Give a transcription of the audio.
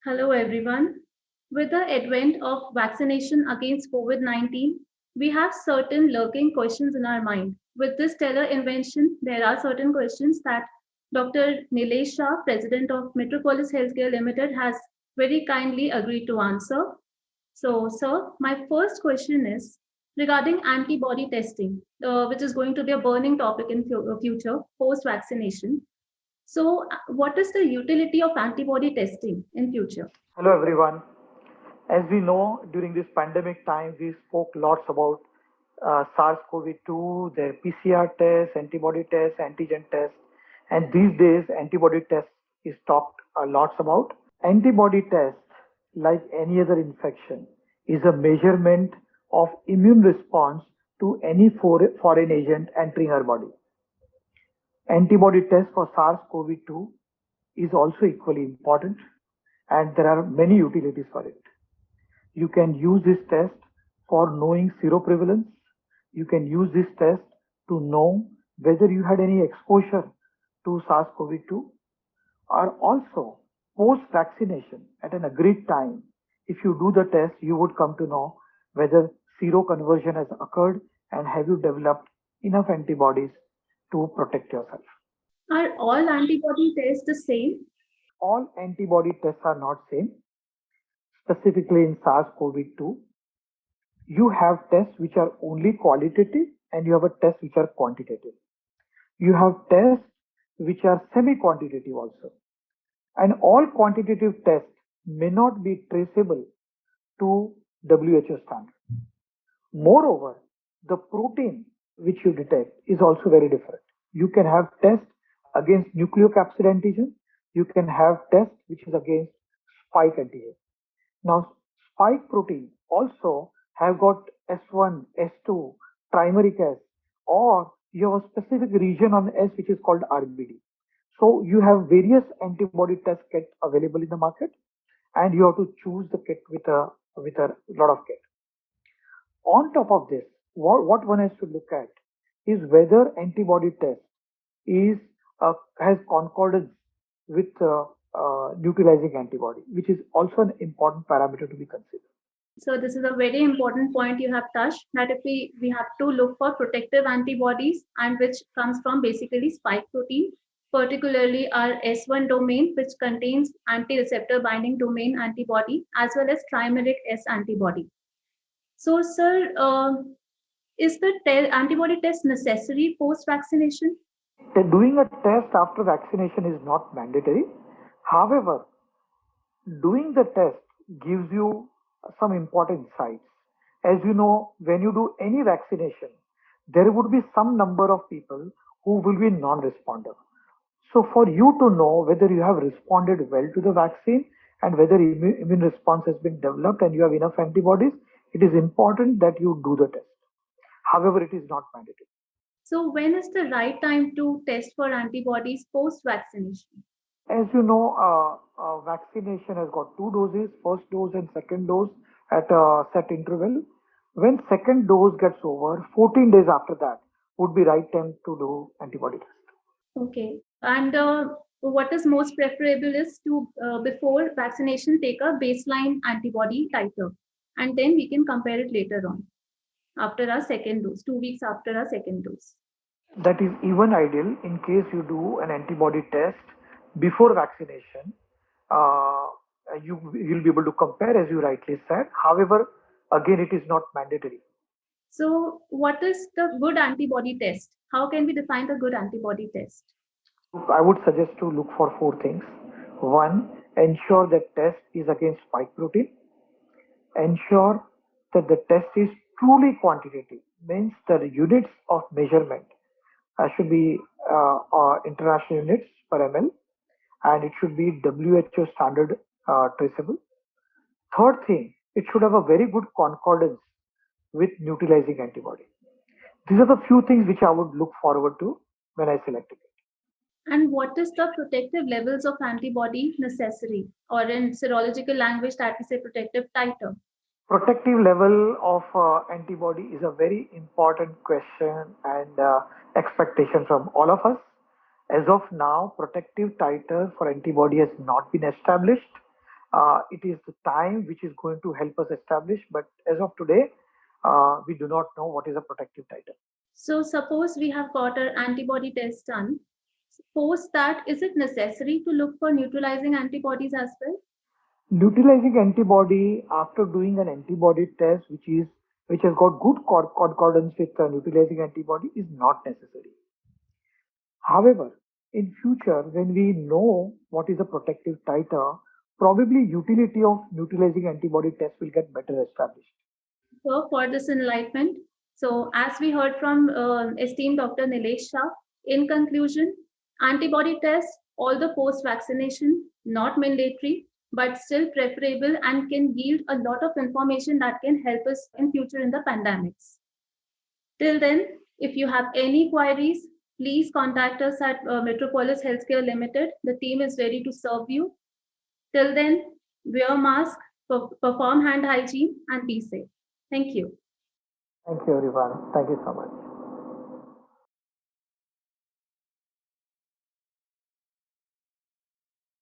Hello, everyone. With the advent of vaccination against COVID 19, we have certain lurking questions in our mind. With this stellar invention, there are certain questions that Dr. Nilesh Shah, President of Metropolis Healthcare Limited, has very kindly agreed to answer. So, sir, my first question is regarding antibody testing, which is going to be a burning topic in future post vaccination. So, what is the utility of antibody testing in future? Hello everyone. As we know, during this pandemic time, we spoke lots about SARS-CoV-2, their PCR tests, antibody tests, antigen tests, and these days antibody test is talked lots about. Antibody test, like any other infection, is a measurement of immune response to any foreign agent entering our body. Antibody test for SARS-CoV-2 is also equally important, and there are many utilities for it. You can use this test for knowing seroprevalence. You can use this test to know whether you had any exposure to SARS-CoV-2, or also post-vaccination at an agreed time. If you do the test, you would come to know whether seroconversion has occurred and have you developed enough antibodies to protect yourself. Are all antibody tests the same? All antibody tests are not same. Specifically in SARS-CoV-2, you have tests which are only qualitative and you have a test which are quantitative. You have tests which are semi-quantitative also. And all quantitative tests may not be traceable to WHO standard. Moreover, the protein which you detect is also very different. You can have tests against nucleocapsid antigen. You can have tests which is against spike antigen. Now, spike protein also have got S1, S2, trimeric S, or you have a specific region on S which is called RBD. So you have various antibody test kits available in the market, and you have to choose the kit with a lot of kit. On top of this, what one has to look at is whether antibody test is has concordance with neutralizing antibody, which is also an important parameter to be considered. So this is a very important point you have touched that if we have to look for protective antibodies and which comes from basically spike protein, particularly our S1 domain, which contains anti-receptor binding domain antibody as well as trimeric S antibody. So, sir, is the antibody test necessary post vaccination? Doing a test after vaccination is not mandatory. However, doing the test gives you some important insights. As you know, when you do any vaccination, there would be some number of people who will be non-responder. So for you to know whether you have responded well to the vaccine and whether immune response has been developed and you have enough antibodies, it is important that you do the test. However, it is not mandatory. So, when is the right time to test for antibodies post vaccination? As you know, vaccination has got two doses, first dose and second dose at a set interval. When second dose gets over, 14 days after that would be right time to do antibody test. Okay. And what is most preferable is to, before vaccination, take a baseline antibody titer. And then we can compare it later on after our second dose, 2 weeks after our second dose. That is even ideal in case you do an antibody test before vaccination. Uh, you'll be able to compare as you rightly said. However, again, it is not mandatory. So, what is the good antibody test? How can we define the good antibody test? I would suggest to look for four things. One, ensure that test is against spike protein. Ensure that the test is truly quantitative, means the units of measurement should be international units per ml, and it should be WHO standard traceable. Third thing, it should have a very good concordance with neutralizing antibody. These are the few things which I would look forward to when I select it. And what is the protective levels of antibody necessary, or in serological language that we say protective titer? Protective level of antibody is a very important question and expectation from all of us. As of now, protective titer for antibody has not been established. It is the time which is going to help us establish, but as of today, we do not know what is a protective titer. So suppose we have got our antibody test done. Post that, is it necessary to look for neutralizing antibodies as well? Neutralizing antibody after doing an antibody test, which has got good concordance with neutralizing antibody, is not necessary. However, in future, when we know what is a protective titer, probably utility of neutralizing antibody test will get better established. So for this enlightenment, so as we heard from esteemed Dr. Nilesh Shah, in conclusion, antibody tests, although post-vaccination, not mandatory, but still preferable and can yield a lot of information that can help us in future in the pandemics. Till then, if you have any queries, please contact us at Metropolis Healthcare Limited. The team is ready to serve you. Till then, wear mask, perform hand hygiene, and be safe. Thank you. Thank you, everyone. Thank you so much.